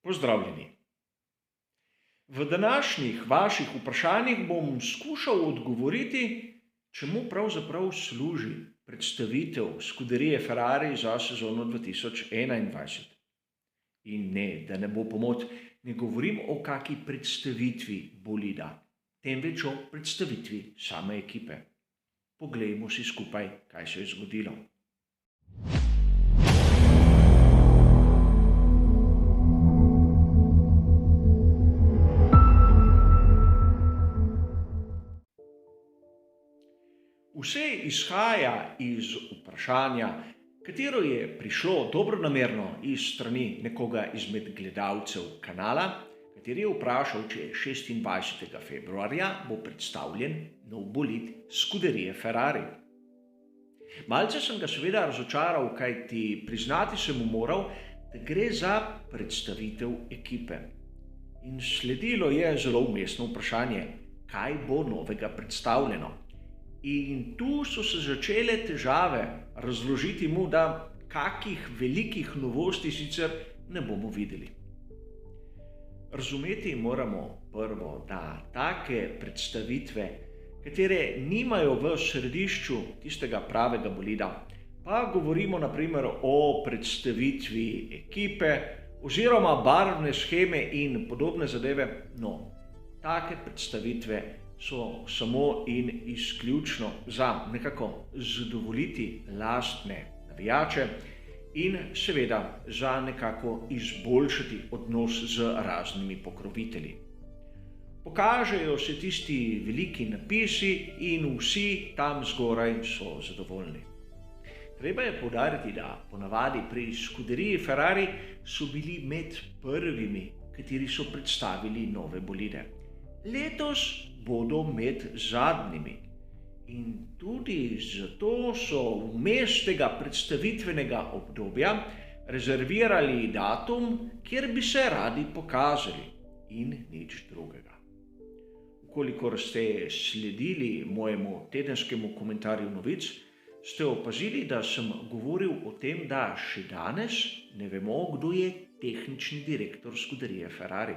Pozdravljeni. V današnjih vaših vprašanjih bom skušal odgovoriti, čemu pravzaprav služi predstavitev Scuderie Ferrari za sezono 2021. In ne, da ne bo pomot, ne govorim o kaki predstavitvi bolida, temveč o predstavitvi same ekipe. Poglejmo si skupaj, kaj se je zgodilo. Vse izhaja iz vprašanja, katero je prišlo dobronamerno iz strani nekoga izmed gledalcev kanala, kateri je vprašal, če 26. februarja bo predstavljen nov bolid Scuderie Ferrari. Malce sem ga seveda razočaral, kajti priznati sem mu moral, da gre za predstavitev ekipe. In sledilo je zelo umestno vprašanje, kaj bo novega predstavljeno. In tu so se začele težave razložiti mu, da kakih velikih novosti sicer ne bomo videli. Razumeti moramo prvo, da take predstavitve, katere nimajo v središču tistega pravega bolida, pa govorimo na primer o predstavitvi ekipe oziroma barvne sheme in podobne zadeve, take predstavitve so samo in izključno za nekako zadovoljiti lastne navijače in seveda za nekako izboljšati odnos z raznimi pokrovitelji. Pokažejo se tisti veliki napisi in vsi tam zgoraj so zadovoljni. Treba je poudariti, da ponavadi pri Scuderii Ferrari so bili med prvimi, kateri so predstavili nove bolide. Letos bodo med zadnjimi. In tudi zato so vmes tega predstavitvenega obdobja rezervirali datum, kjer bi se radi pokazali in nič drugega. Kolikor ste sledili mojemu tedenskemu komentarju novic, ste opazili, da sem govoril o tem, da še danes ne vemo, kdo je tehnični direktor Scuderie Ferrari.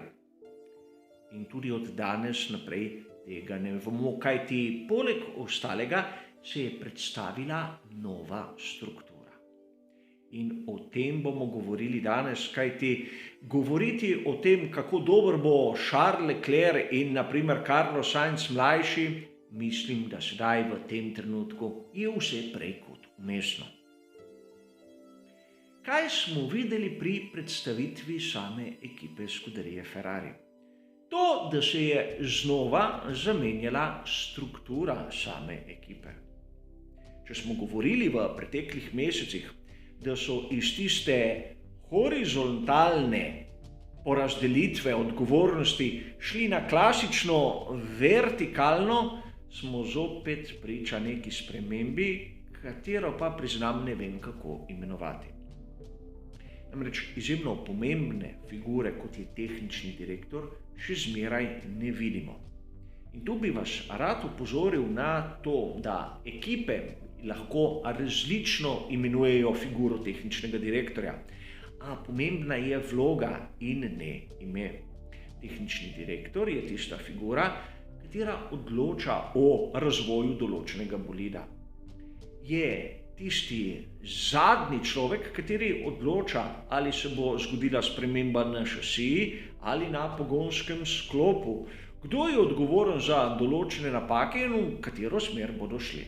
In tudi od danes naprej tega ne vemo, kajti poleg ostalega se je predstavila nova struktura. In o tem bomo govorili danes, kajti govoriti o tem, kako dober bo Charles Leclerc in na primer Carlos Sainz mlajši, mislim, da sedaj v tem trenutku je vse prej kot umestno. Kaj smo videli pri predstavitvi same ekipe Scuderie Ferrari? To, da se je znova zamenjala struktura same ekipe. Če smo govorili v preteklih mesecih, da so iz tiste horizontalne porazdelitve odgovornosti šli na klasično vertikalno, smo zopet priča neki spremembi, katero pa priznam ne vem kako imenovati. Namreč izjemno pomembne figure, kot je tehnični direktor, še zmeraj ne vidimo. In tu bi vas rad opozoril na to, da ekipe lahko različno imenujejo figuro tehničnega direktorja, a pomembna je vloga in ne ime. Tehnični direktor je tista figura, katera odloča o razvoju določenega bolida. Je tisti zadnji človek, kateri odloča, ali se bo zgodila sprememba na šasiji ali na pogonskem sklopu, kdo je odgovoren za določene napake in v katero smer bodo šli.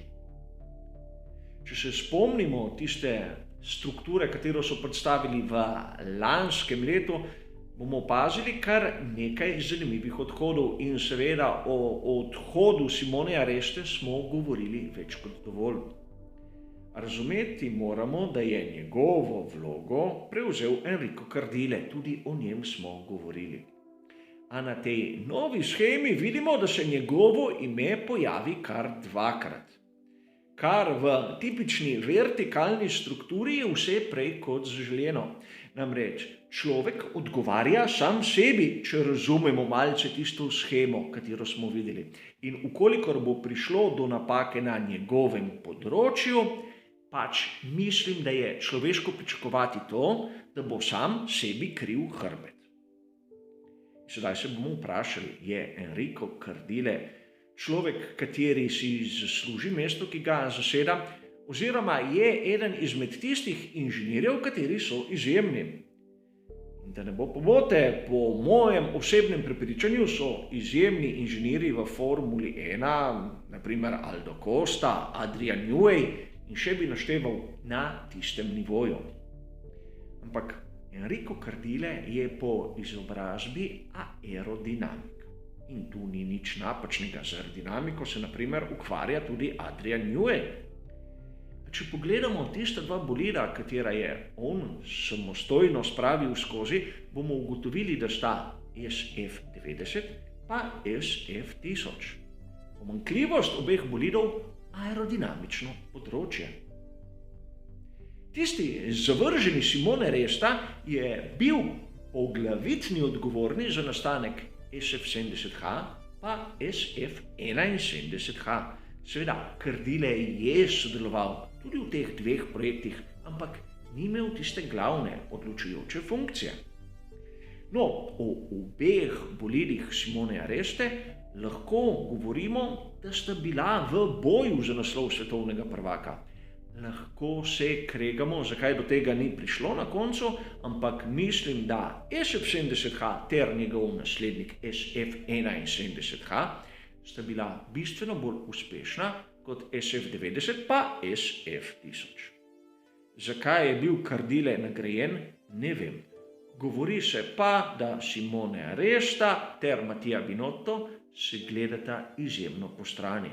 Če se spomnimo tiste strukture, katero so predstavili v lanskem letu, bomo opazili kar nekaj zanimivih odhodov in seveda o odhodu Simone Areste smo govorili več kot dovolj. Razumeti moramo, da je njegovo vlogo prevzel Enrico Cardile, tudi o njem smo govorili. A na tej novi shemi vidimo, da se njegovo ime pojavi kar dvakrat. Kar v tipični vertikalni strukturi je vse prej kot zaželeno. Namreč človek odgovarja sam sebi, če razumemo malce tisto shemo, katero smo videli. In ukolikor bo prišlo do napake na njegovem področju, pač mislim, da je človeško pričakovati to, da bo sam sebi kril hrbet. Sedaj se bomo vprašali, je Enrico Cardile človek, kateri si zasluži mesto, ki ga zaseda, oziroma je eden izmed tistih inženirjev, kateri so izjemni. In da ne bo pomote, po mojem osebnem prepričanju so izjemni inženirji v Formuli 1, naprimer Aldo Costa, Adrian Newey in še bi našteval na tistem nivoju. Ampak Enrico Cardile je po izobrazbi aerodinamik. In tu ni nič napačnega, z aerodinamiko se naprimer ukvarja tudi Adrian Newey. Če pogledamo tista dva bolida, katera je on samostojno spravil skozi, bomo ugotovili, da sta SF90 pa SF1000. Pomanjkljivost obeh bolidov aerodinamično področje. Tisti zavrženi Simone Resta je bil poglavitni odgovorni za nastanek SF70H pa SF71H. Seveda, Cardile je sodeloval tudi v teh dveh projektih, ampak ni imel tiste glavne odločujoče funkcije. No, o obeh bolidih Simone Reste lahko govorimo, da sta bila v boju za naslov svetovnega prvaka. Lahko se kregamo, zakaj do tega ni prišlo na koncu, ampak mislim, da SF70H ter njegov naslednik SF71H sta bila bistveno bolj uspešna kot SF90 pa SF1000. Zakaj je bil Cardile nagrajen, ne vem. Govori se pa, da Simone Resta ter Mattia Binotto se gledata izjemno postrani.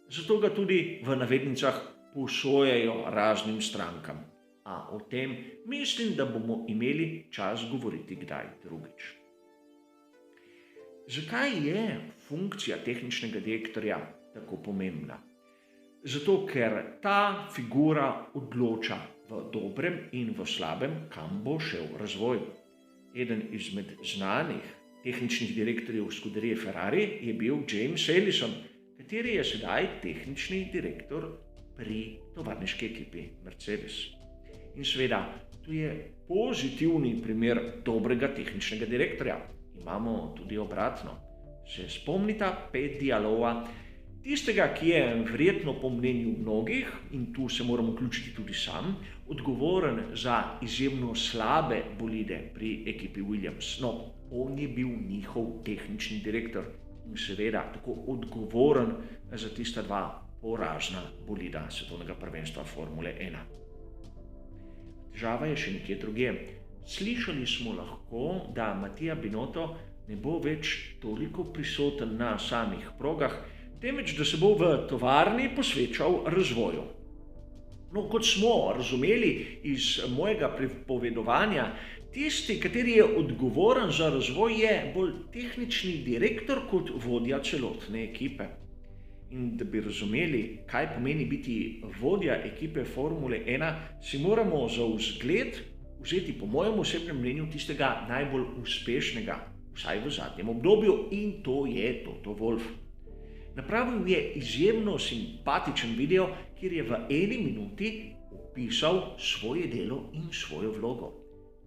Zato ga tudi v navednicah posojajo raznim strankam. A o tem mislim, da bomo imeli čas govoriti kdaj drugič. Zakaj je funkcija tehničnega direktorja tako pomembna? Zato, ker ta figura odloča v dobrem in v slabem, kam bo šel razvoj. Eden izmed znanih tehničnih direktorjev Scuderie Ferrari je bil James Allison, kateri je sedaj tehnični direktor pri tovarniški ekipi Mercedes. In seveda, tu je pozitivni primer dobrega tehničnega direktorja. Imamo tudi obratno. Se spomnita Petija Lowa, tistega, ki je verjetno po mnenju mnogih, in tu se moramo vključiti tudi sam, odgovoren za izjemno slabe bolide pri ekipi Williams. No, on je bil njihov tehnični direktor in seveda tako odgovoren za tista dva porazna bolida svetovnega prvenstva Formule 1. Težava je še nekje drugje. Slišali smo lahko, da Mattia Binotto ne bo več toliko prisoten na samih progah, temveč da se bo v tovarni posvečal razvoju. No, kot smo razumeli iz mojega pripovedovanja, tisti, kateri je odgovoren za razvoj, je bolj tehnični direktor kot vodja celotne ekipe. In da bi razumeli, kaj pomeni biti vodja ekipe Formule 1, si moramo za vzgled vzeti po mojem osebnem mnenju tistega najbolj uspešnega, vsaj v zadnjem obdobju, in to je Toto Wolff. Napravil je izjemno simpatičen video, kjer je v 1 minuti opisal svoje delo in svojo vlogo.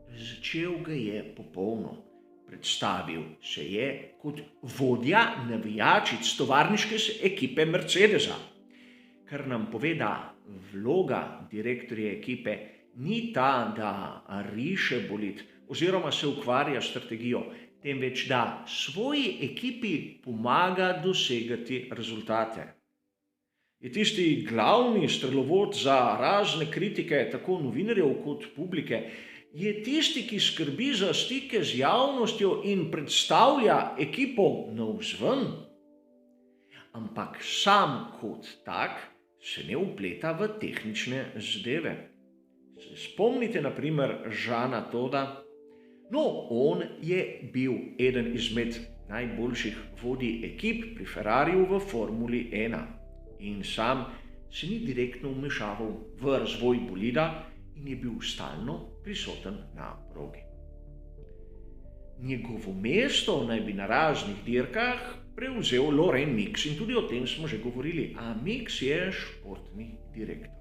Začel ga je popolno. Predstavil se je kot vodja navijačic tovarniške ekipe Mercedesa, kar nam pove, da vloga direktorja ekipe ni ta, da riše bolid oziroma se ukvarja s strategijo, temveč da svoji ekipi pomaga dosegati rezultate. Je tisti glavni strelovod za razne kritike tako novinarjev kot publike, je tisti, ki skrbi za stike z javnostjo in predstavlja ekipo navzven. Ampak sam kot tak se ne vpleta v tehnične zadeve. Se spomnite na primer Jeana Todta? No, on je bil eden izmed najboljših vodij ekip pri Ferrariju v Formuli 1 in sam se ni direktno vmešaval v razvoj bolida in je bil stalno prisoten na progi. Njegovo mesto naj bi na raznih dirkah prevzel Laurent Mix in tudi o tem smo že govorili, a Mix je športni direktor.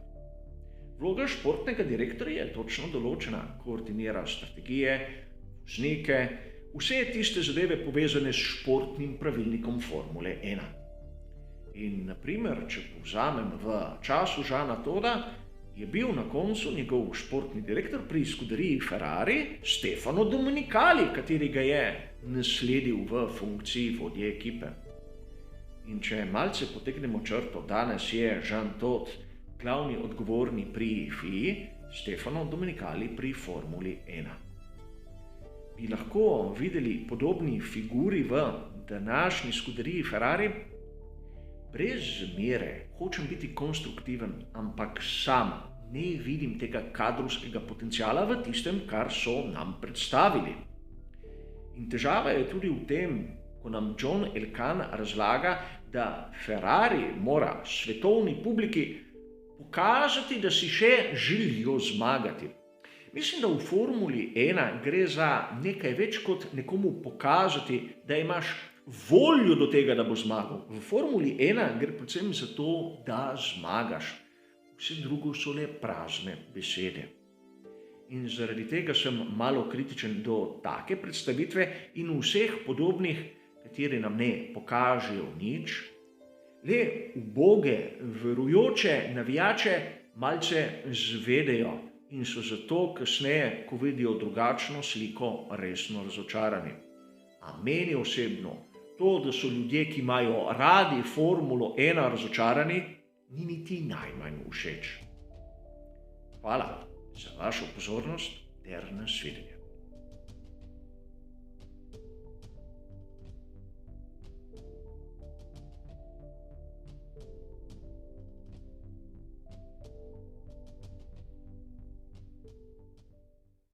Vloga športnega direktorja je točno določena, koordinira strategije, voznike, vse tiste zadeve povezane s športnim pravilnikom Formule 1. In naprimer, če povzamem v času Jeana Todta, je bil na koncu njegov športni direktor pri skuderiji Ferrari Stefano Domenicali, kateri ga je nasledil v funkciji vodje ekipe. In če malce potegnemo črto, danes je Jean Todt glavni odgovorni pri FIA, Stefano Domenicali pri Formuli 1. Bi lahko videli podobni figuri v današnji skuderiji Ferrari? Brez zmere hočem biti konstruktiven, ampak sam ne vidim tega kadrovskega potenciala v tistem, kar so nam predstavili. In težava je tudi v tem, ko nam John Elkann razlaga, da Ferrari mora svetovni publiki pokazati, da si še želijo zmagati. Mislim, da v Formuli 1 gre za nekaj več kot nekomu pokazati, da imaš voljo do tega, da bo zmagal. V Formuli 1 gre predvsem za to, da zmagaš. Vse drugo so le prazne besede. In zaradi tega sem malo kritičen do take predstavitve in vseh podobnih, kateri nam ne pokažejo nič, le uboge, verujoče navijače malce zvedejo in so zato kasneje, ko vidijo drugačno sliko, resno razočarani. A meni osebno to, da so ljudje, ki imajo radi Formulo 1 razočarani, ni niti najmanj všeč. Hvala za vašo pozornost ter nasvidenje.